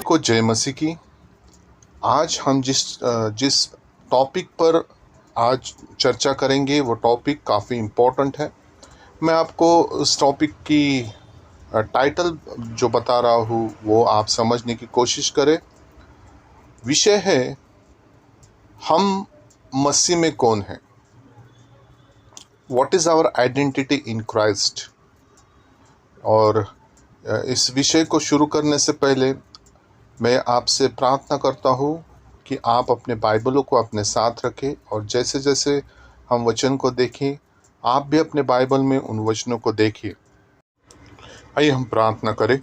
को जय मसीह की। आज हम जिस टॉपिक पर आज चर्चा करेंगे वो टॉपिक काफ़ी इम्पोर्टेंट है। मैं आपको उस टॉपिक की टाइटल जो बता रहा हूँ वो आप समझने की कोशिश करें। विषय है हम मसीह में कौन हैं, what is our identity in Christ. और इस विषय को शुरू करने से पहले मैं आपसे प्रार्थना करता हूँ कि आप अपने बाइबलों को अपने साथ रखें और जैसे जैसे हम वचन को देखें आप भी अपने बाइबल में उन वचनों को देखिए। आइए हम प्रार्थना करें।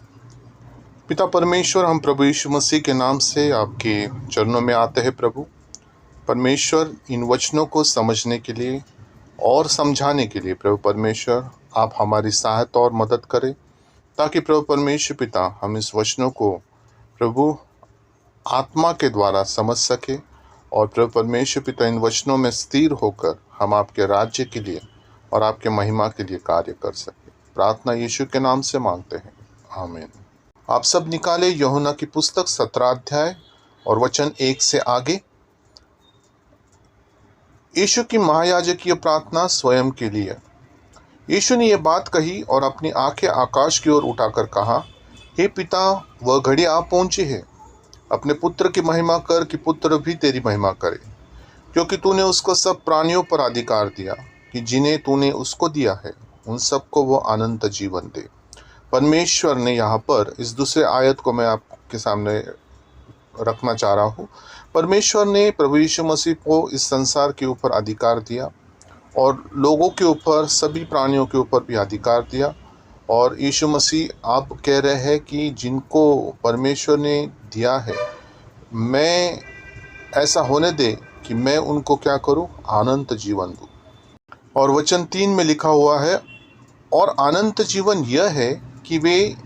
पिता परमेश्वर, हम प्रभु यीशु मसीह के नाम से आपके चरणों में आते हैं। प्रभु परमेश्वर, इन वचनों को समझने के लिए और समझाने के लिए प्रभु परमेश्वर आप हमारी सहायता और मदद करें, ताकि प्रभु परमेश्वर पिता हम इस वचनों को प्रभु आत्मा के द्वारा समझ सके और प्रभु परमेश्वर पिता इन वचनों में स्थिर होकर हम आपके राज्य के लिए और आपके महिमा के लिए कार्य कर सके। प्रार्थना यीशु के नाम से मांगते हैं, आमीन। आप सब निकाले यूहन्ना की पुस्तक 17 अध्याय और वचन 1 से आगे। यीशु की महायाजकीय प्रार्थना स्वयं के लिए। यीशु ने यह बात कही और अपनी आंखें आकाश की ओर उठाकर कहा, हे पिता, वह घड़ी आ पहुंची है। अपने पुत्र की महिमा कर कि पुत्र भी तेरी महिमा करे, क्योंकि तूने उसको सब प्राणियों पर अधिकार दिया कि जिन्हें तूने उसको दिया है उन सबको वो अनंत जीवन दे। परमेश्वर ने यहाँ पर इस दूसरे आयत को मैं आपके सामने रखना चाह रहा हूँ। परमेश्वर ने प्रभु यीशु मसीह को इस संसार के ऊपर अधिकार दिया और लोगों के ऊपर, सभी प्राणियों के ऊपर भी अधिकार दिया। और यीशु मसीह आप कह रहे हैं कि जिनको परमेश्वर ने दिया है, मैं ऐसा होने दे कि मैं उनको क्या करूं, अनंत जीवन दूं। और वचन 3 में लिखा हुआ है, और अनंत जीवन यह है कि वे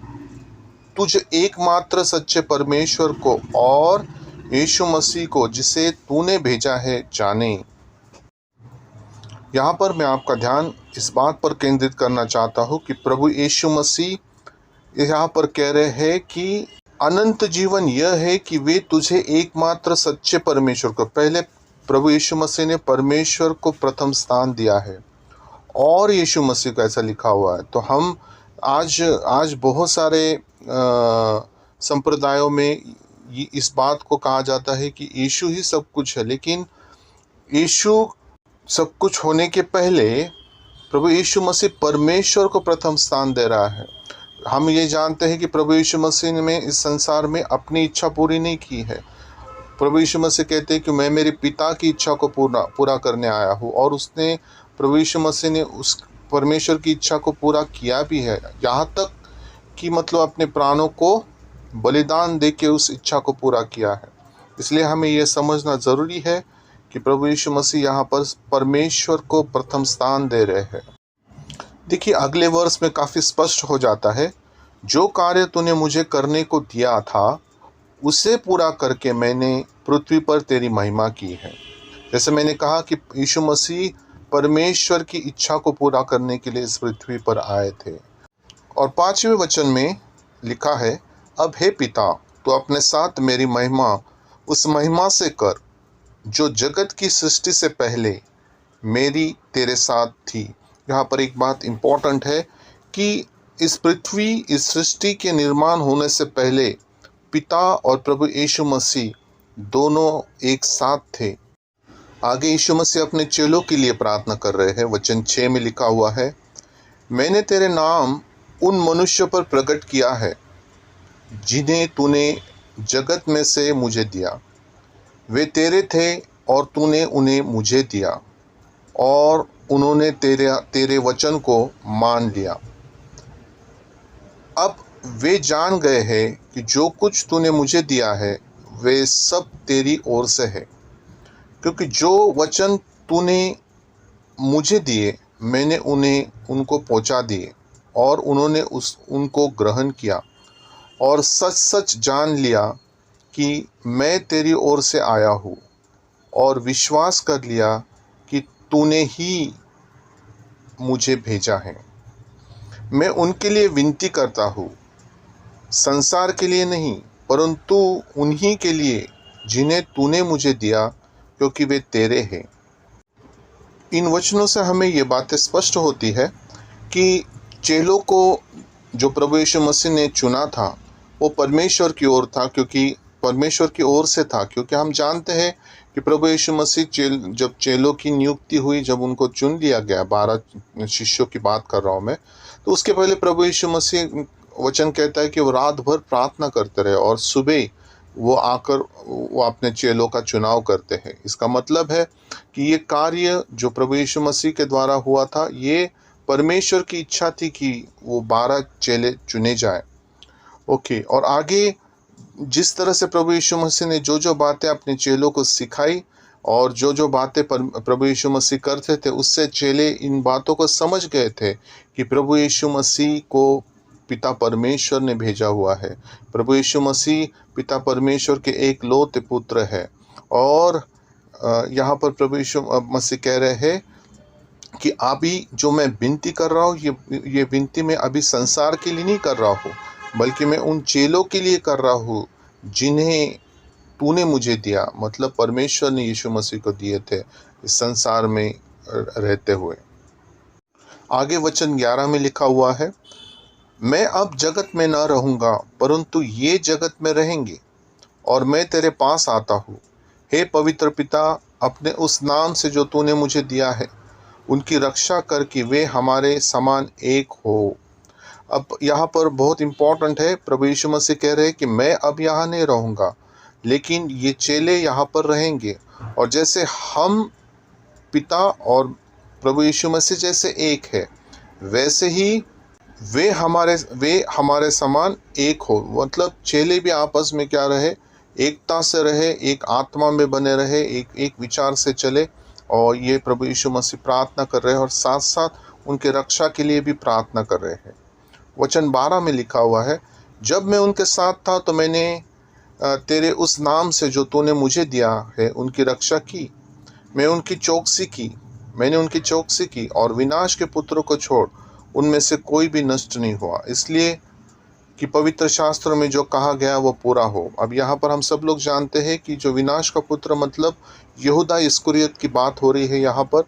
तुझ एकमात्र सच्चे परमेश्वर को और यीशु मसीह को जिसे तूने भेजा है जाने। यहाँ पर मैं आपका ध्यान इस बात पर केंद्रित करना चाहता हूँ कि प्रभु यीशु मसीह यहाँ पर कह रहे हैं कि अनंत जीवन यह है कि वे तुझे एकमात्र सच्चे परमेश्वर को, पहले प्रभु यीशु मसीह ने परमेश्वर को प्रथम स्थान दिया है और यीशु मसीह को ऐसा लिखा हुआ है। तो हम आज बहुत सारे संप्रदायों में इस बात को कहा जाता है कि यीशु ही सब कुछ है, लेकिन यीशु सब कुछ होने के पहले प्रभु यीशु मसीह परमेश्वर को प्रथम स्थान दे रहा है। हम ये जानते हैं कि प्रभु यीशु मसीह ने इस संसार में अपनी इच्छा पूरी नहीं की है। प्रभु यीशु मसीह कहते हैं कि मैं मेरे पिता की इच्छा को पूरा करने आया हूँ, और उसने प्रभु यीशु मसीह ने उस परमेश्वर की इच्छा को पूरा किया भी है, यहाँ तक कि मतलब अपने प्राणों को बलिदान दे के उस इच्छा को पूरा किया है। इसलिए हमें यह समझना ज़रूरी है कि प्रभु यीशु मसीह यहाँ पर परमेश्वर को प्रथम स्थान दे रहे हैं। देखिए, अगले वर्ष में काफ़ी स्पष्ट हो जाता है, जो कार्य तूने मुझे करने को दिया था उसे पूरा करके मैंने पृथ्वी पर तेरी महिमा की है। जैसे मैंने कहा कि यीशु मसीह परमेश्वर की इच्छा को पूरा करने के लिए इस पृथ्वी पर आए थे। और 5वें वचन में लिखा है, अब हे पिता, तो अपने साथ मेरी महिमा उस महिमा से कर जो जगत की सृष्टि से पहले मेरी तेरे साथ थी। यहाँ पर एक बात इम्पोर्टेंट है कि इस पृथ्वी, इस सृष्टि के निर्माण होने से पहले पिता और प्रभु यीशु मसीह दोनों एक साथ थे। आगे यीशु मसीह अपने चेलों के लिए प्रार्थना कर रहे हैं। वचन 6 में लिखा हुआ है, मैंने तेरे नाम उन मनुष्यों पर प्रकट किया है जिन्हें तूने जगत में से मुझे दिया। वे तेरे थे और तूने उन्हें मुझे दिया और उन्होंने तेरे वचन को मान लिया। अब वे जान गए हैं कि जो कुछ तूने मुझे दिया है वे सब तेरी ओर से है, क्योंकि जो वचन तूने मुझे दिए मैंने उनको पहुंचा दिए और उन्होंने उनको ग्रहण किया और सच सच जान लिया कि मैं तेरी ओर से आया हूँ, और विश्वास कर लिया कि तूने ही मुझे भेजा है। मैं उनके लिए विनती करता हूँ, संसार के लिए नहीं परंतु उन्हीं के लिए जिन्हें तूने मुझे दिया, क्योंकि वे तेरे हैं। इन वचनों से हमें ये बातें स्पष्ट होती है कि चेलों को जो प्रभु यीशु मसीह ने चुना था वो परमेश्वर की ओर था, क्योंकि परमेश्वर की ओर से था। क्योंकि हम जानते हैं कि प्रभु यीशु मसीह जब चेलों की नियुक्ति हुई, जब उनको चुन लिया गया, 12 शिष्यों की बात कर रहा हूँ मैं, तो उसके पहले प्रभु यीशु मसीह, वचन कहता है कि वो रात भर प्रार्थना करते रहे और सुबह वो आकर वो अपने चेलों का चुनाव करते हैं। इसका मतलब है कि ये कार्य जो प्रभु यीशु मसीह के द्वारा हुआ था, ये परमेश्वर की इच्छा थी कि वो 12 चेले चुने जाएं। ओके, और आगे जिस तरह से प्रभु यीशु मसीह ने जो जो बातें अपने चेलों को सिखाई और जो जो बातें प्रभु यीशु मसीह करते थे, उससे चेले इन बातों को समझ गए थे कि प्रभु यीशु मसीह को पिता परमेश्वर ने भेजा हुआ है। प्रभु यीशु मसीह पिता परमेश्वर के एक लौते पुत्र है। और यहाँ पर प्रभु यीशु मसीह कह रहे हैं कि अभी जो मैं विनती कर रहा हूँ, ये विनती मैं अभी संसार के लिए नहीं कर रहा हूँ, बल्कि मैं उन चेलों के लिए कर रहा हूँ जिन्हें तूने मुझे दिया। मतलब परमेश्वर ने यीशु मसीह को दिए थे इस संसार में रहते हुए। आगे वचन 11 में लिखा हुआ है, मैं अब जगत में न रहूँगा, परंतु ये जगत में रहेंगे, और मैं तेरे पास आता हूँ। हे पवित्र पिता, अपने उस नाम से जो तूने मुझे दिया है, उनकी रक्षा कर कि वे हमारे समान एक हो। अब यहाँ पर बहुत इम्पोर्टेंट है, प्रभु यीशु मसीह कह रहे हैं कि मैं अब यहाँ नहीं रहूँगा, लेकिन ये चेले यहाँ पर रहेंगे। और जैसे हम पिता और प्रभु यीशु मसीह जैसे एक है, वैसे ही वे हमारे समान एक हो। मतलब चेले भी आपस में क्या रहे, एकता से रहे, एक आत्मा में बने रहे, एक विचार से चले। और ये प्रभु यीशु मसीह प्रार्थना कर रहे हैं और साथ साथ उनके रक्षा के लिए भी प्रार्थना कर रहे हैं। वचन 12 में लिखा हुआ है, जब मैं उनके साथ था तो मैंने तेरे उस नाम से जो तूने मुझे दिया है उनकी रक्षा की। मैंने उनकी चौकसी की और विनाश के पुत्रों को छोड़ उनमें से कोई भी नष्ट नहीं हुआ, इसलिए कि पवित्र शास्त्र में जो कहा गया वो पूरा हो। अब यहाँ पर हम सब लोग जानते हैं कि जो विनाश का पुत्र मतलब यहूदा इस्करियोत की बात हो रही है यहाँ पर।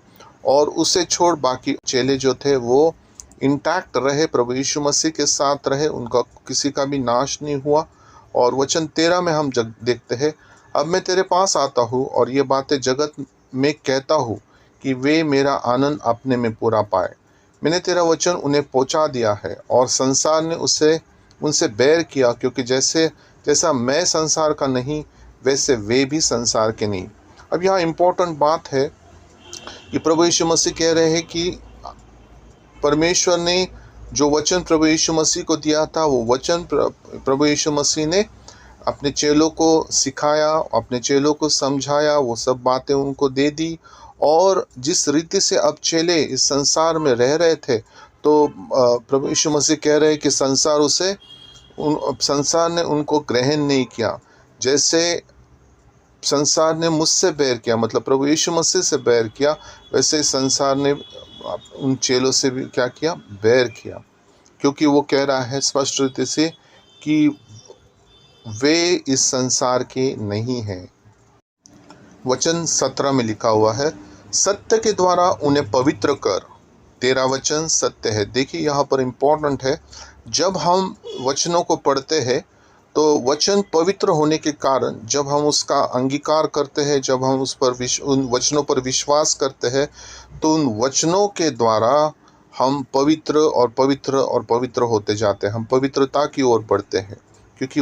और उसे छोड़ बाकी चेले जो थे वो इंटैक्ट रहे, प्रभु यीशु मसीह के साथ रहे, उनका किसी का भी नाश नहीं हुआ। और वचन 13 में हम देखते हैं, अब मैं तेरे पास आता हूँ और ये बातें जगत में कहता हूँ कि वे मेरा आनंद अपने में पूरा पाए। मैंने तेरा वचन उन्हें पहुँचा दिया है और संसार ने उनसे बैर किया, क्योंकि जैसा मैं संसार का नहीं, वैसे वे भी संसार के नहीं। अब यहाँ इम्पोर्टेंट बात है कि प्रभु यीशु मसीह कह रहे हैं कि परमेश्वर ने जो वचन प्रभु यीशु मसीह को दिया था, वो वचन प्रभु यीशु मसीह ने अपने चेलों को सिखाया, अपने चेलों को समझाया, वो सब बातें उनको दे दी। और जिस रीति से अब चेले इस संसार में रह रहे थे, तो प्रभु यीशु मसीह कह रहे हैं कि संसार ने उनको ग्रहण नहीं किया। जैसे संसार ने मुझसे बैर किया, मतलब प्रभु यीशु मसीह से बैर किया, वैसे संसार ने उन चेलों से भी क्या किया, बैर किया। क्योंकि वो कह रहा है स्पष्ट रीति से कि वे इस संसार के नहीं हैं। वचन 17 में लिखा हुआ है, सत्य के द्वारा उन्हें पवित्र कर, तेरा वचन सत्य है। देखिए यहाँ पर इम्पोर्टेंट है, जब हम वचनों को पढ़ते हैं तो वचन पवित्र होने के कारण जब हम उसका अंगीकार करते हैं, जब हम उन वचनों पर विश्वास करते हैं, तो उन वचनों के द्वारा हम पवित्र और पवित्र और पवित्र होते जाते हैं, हम पवित्रता की ओर बढ़ते हैं, क्योंकि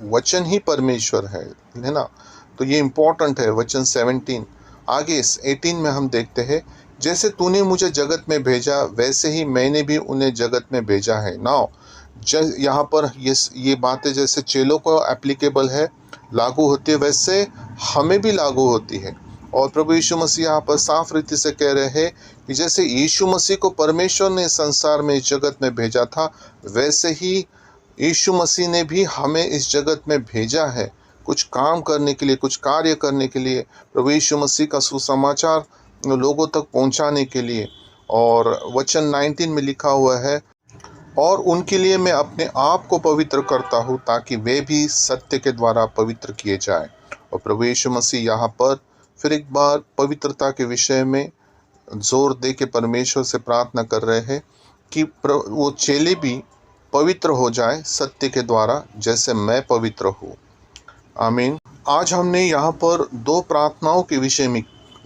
वचन ही परमेश्वर है ना। तो ये इम्पोर्टेंट है। वचन 17 आगे 18 में हम देखते हैं, जैसे तूने मुझे जगत में भेजा, वैसे ही मैंने भी उन्हें जगत में भेजा है। नाउ यहाँ पर ये बातें जैसे चेलों को एप्लीकेबल है, लागू होती है, वैसे हमें भी लागू होती है। और प्रभु यीशु मसीह यहाँ पर साफ रीति से कह रहे हैं कि जैसे यीशु मसीह को परमेश्वर ने संसार में इस जगत में भेजा था, वैसे ही यीशु मसीह ने भी हमें इस जगत में भेजा है, कुछ काम करने के लिए, कुछ कार्य करने के लिए, प्रभु यीशु मसीह का सुसमाचार लोगों तक पहुंचाने के लिए। और वचन 19 में लिखा हुआ है, और उनके लिए मैं अपने आप को पवित्र करता हूँ ताकि वे भी सत्य के द्वारा पवित्र किए जाएं। और प्रभु यीशु मसीह यहाँ पर फिर एक बार पवित्रता के विषय में जोर दे के परमेश्वर से प्रार्थना कर रहे हैं कि वो चेले भी पवित्र हो जाए सत्य के द्वारा, जैसे मैं पवित्र हूँ। आमीन। आज हमने यहाँ पर 2 प्रार्थनाओं के विषय में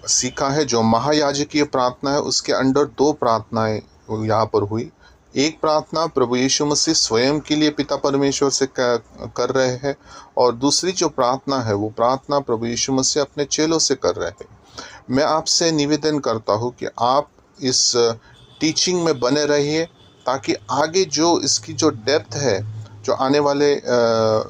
सीखा है। जो महायाजकीय प्रार्थना है उसके अंडर 2 प्रार्थनाएं यहाँ पर हुई। एक प्रार्थना प्रभु यीशु मसीह स्वयं के लिए पिता परमेश्वर से कर रहे हैं, और दूसरी जो प्रार्थना है वो प्रार्थना प्रभु यीशु मसीह अपने चेलों से कर रहे हैं। मैं आपसे निवेदन करता हूँ कि आप इस टीचिंग में बने रहिए, ताकि आगे जो इसकी जो डेप्थ है, जो आने वाले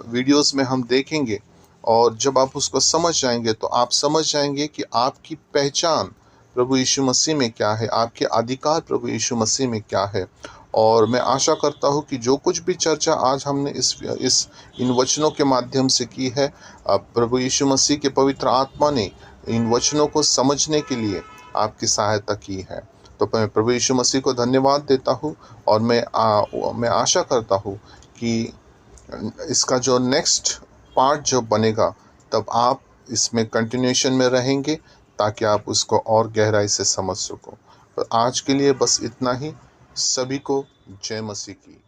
वीडियोस में हम देखेंगे, और जब आप उसको समझ जाएंगे तो आप समझ जाएंगे कि आपकी पहचान प्रभु यीशु मसीह में क्या है, आपके अधिकार प्रभु यीशु मसीह में क्या है। और मैं आशा करता हूँ कि जो कुछ भी चर्चा आज हमने इन वचनों के माध्यम से की है, प्रभु यीशु मसीह के पवित्र आत्मा ने इन वचनों को समझने के लिए आपकी सहायता की है। तो मैं प्रभु यीशु मसीह को धन्यवाद देता हूँ, और मैं आशा करता हूँ कि इसका जो नेक्स्ट पार्ट जो बनेगा, तब आप इसमें कंटिन्यूएशन में रहेंगे, ताकि आप उसको और गहराई से समझ सको। तो आज के लिए बस इतना ही। सभी को जय मसीह की।